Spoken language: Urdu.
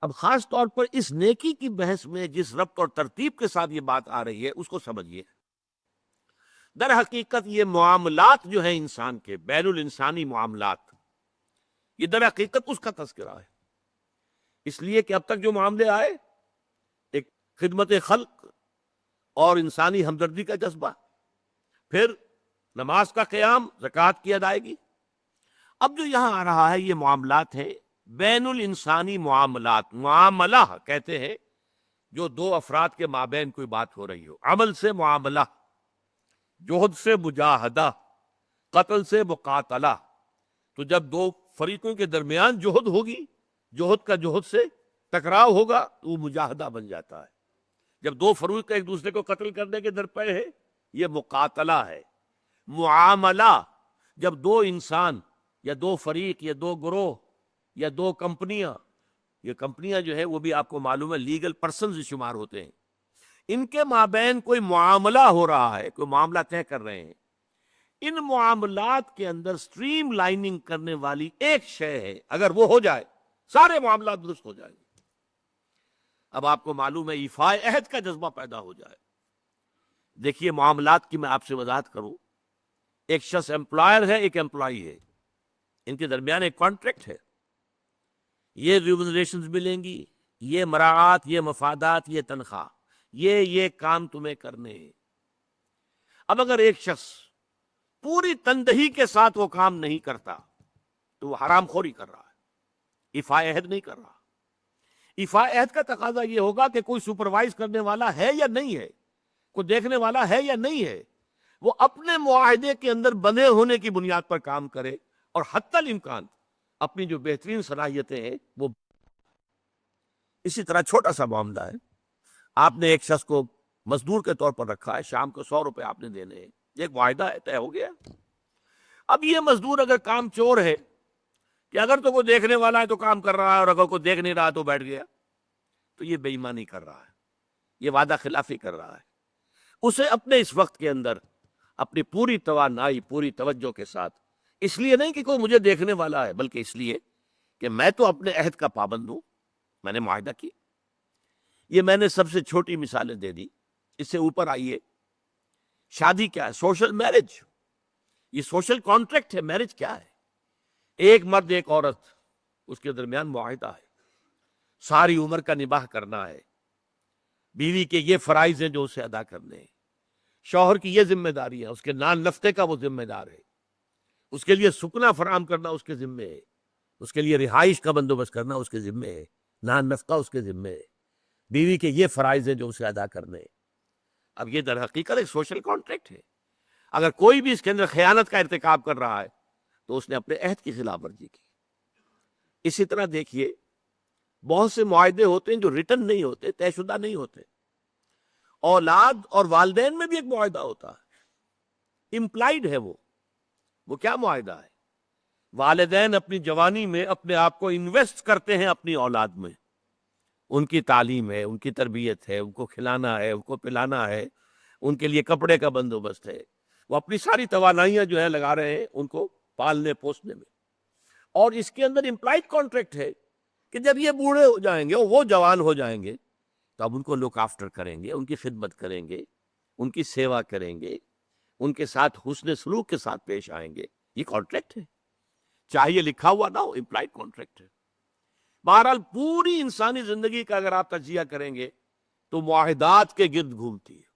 اب خاص طور پر اس نیکی کی بحث میں جس ربط اور ترتیب کے ساتھ یہ بات آ رہی ہے اس کو سمجھیے۔ در حقیقت یہ معاملات جو ہیں انسان کے، بین الانسانی معاملات، یہ در حقیقت اس کا تذکرہ ہے۔ اس لیے کہ اب تک جو معاملے آئے، ایک خدمت خلق اور انسانی ہمدردی کا جذبہ، پھر نماز کا قیام، زکوٰۃ کی ادائیگی۔ اب جو یہاں آ رہا ہے یہ معاملات ہیں بین الانسانی معاملات۔ معاملہ کہتے ہیں جو دو افراد کے مابین کوئی بات ہو رہی ہو، عمل سے معاملہ، جوہد سے مجاہدہ، قتل سے مقاتلہ۔ تو جب دو فریقوں کے درمیان جوہد ہوگی، جوہد کا جوہد سے ٹکراؤ ہوگا، تو وہ مجاہدہ بن جاتا ہے۔ جب دو فریق ایک دوسرے کو قتل کرنے کے درپے ہے، یہ مقاتلہ ہے۔ معاملہ جب دو انسان یا دو فریق یا دو گروہ یا دو کمپنیاں، یہ کمپنیاں جو ہے وہ بھی آپ کو معلوم ہے لیگل پرسنز شمار ہوتے ہیں، ان کے مابین کوئی معاملہ ہو رہا ہے، کوئی معاملہ طے کر رہے ہیں، ان معاملات کے اندر سٹریم لائننگ کرنے والی ایک شے ہے، اگر وہ ہو جائے سارے معاملات درست ہو جائیں گے۔ اب آپ کو معلوم ہے ایفاء عہد کا جذبہ پیدا ہو جائے۔ دیکھیے معاملات کی میں آپ سے وضاحت کروں، ایک شخص امپلائر ہے، ایک امپلائی ہے، ان کے درمیان ایک کانٹریکٹ ہے، یہ ریمونریشنز ملیں گی، یہ مراعات، یہ مفادات، یہ تنخواہ، یہ کام تمہیں کرنے ہیں۔ اب اگر ایک شخص پوری تندہی کے ساتھ وہ کام نہیں کرتا تو وہ حرام خوری کر رہا ہے، ایفاء عہد نہیں کر رہا۔ ایفاء عہد کا تقاضا یہ ہوگا کہ کوئی سپروائز کرنے والا ہے یا نہیں ہے، کوئی دیکھنے والا ہے یا نہیں ہے، وہ اپنے معاہدے کے اندر بندھے ہونے کی بنیاد پر کام کرے، اور حتی الامکان اپنی جو بہترین صلاحیتیں ہیں وہ۔ اسی طرح چھوٹا سا معاملہ ہے، آپ نے ایک شخص کو مزدور کے طور پر رکھا ہے، شام کو 100 روپے آپ نے دینے ہیں، ایک معاہدہ ہے، طے ہو گیا۔ اب یہ مزدور اگر کام چور ہے کہ اگر تو کوئی دیکھنے والا ہے تو کام کر رہا ہے، اور اگر کوئی دیکھ نہیں رہا تو بیٹھ گیا، تو یہ بے ایمانی کر رہا ہے، یہ وعدہ خلافی کر رہا ہے۔ اسے اپنے اس وقت کے اندر اپنی پوری توانائی، پوری توجہ کے ساتھ، اس لیے نہیں کہ کوئی مجھے دیکھنے والا ہے، بلکہ اس لیے کہ میں تو اپنے عہد کا پابند ہوں، میں نے معاہدہ کی۔ یہ میں نے سب سے چھوٹی مثالیں دے دی، اس سے اوپر آئیے۔ شادی کیا ہے؟ سوشل میرج، یہ سوشل کانٹریکٹ ہے۔ میرج کیا ہے؟ ایک مرد ایک عورت، اس کے درمیان معاہدہ ہے، ساری عمر کا نباہ کرنا ہے، بیوی کے یہ فرائض ہیں جو اسے ادا کرنے ہیں، شوہر کی یہ ذمہ داری ہے، اس کے نان نفقے کا وہ ذمہ دار ہے، اس کے لیے سکنا فراہم کرنا اس کے ذمے ہے، اس کے لیے رہائش کا بندوبست کرنا اس کے ذمے ہے، نان نفقہ اس کے ذمے ہے، بیوی کے یہ فرائض ہیں جو اسے ادا کرنے ہیں۔ اب یہ در حقیقت ایک سوشل کانٹریکٹ ہے۔ اگر کوئی بھی اس کے اندر خیانت کا ارتکاب کر رہا ہے تو اس نے اپنے عہد کی خلاف ورزی کی۔ اسی طرح دیکھیے بہت سے معاہدے ہوتے ہیں جو ریٹن نہیں ہوتے، طے شدہ نہیں ہوتے۔ اولاد اور والدین میں بھی ایک معاہدہ ہوتا ہے، امپلائڈ ہے وہ کیا معاہدہ ہے؟ والدین اپنی جوانی میں اپنے آپ کو انویسٹ کرتے ہیں اپنی اولاد میں، ان کی تعلیم ہے، ان کی تربیت ہے، ان کو کھلانا ہے، ان کو پلانا ہے، ان کے لیے کپڑے کا بندوبست ہے، وہ اپنی ساری توانائیاں جو ہے لگا رہے ہیں ان کو پالنے پوسنے میں۔ اور اس کے اندر امپلائڈ کانٹریکٹ ہے کہ جب یہ بوڑھے ہو جائیں گے، وہ جوان ہو جائیں گے، تو اب ان کو لک آفٹر کریں گے، ان کی خدمت کریں گے، ان کی سیوا کریں گے، ان کے ساتھ حسن سلوک کے ساتھ پیش آئیں گے۔ یہ کانٹریکٹ ہے، چاہے یہ لکھا ہوا نہ ہو، امپلائڈ کانٹریکٹ ہے۔ بہرحال پوری انسانی زندگی کا اگر آپ تجزیہ کریں گے تو معاہدات کے گرد گھومتی ہے۔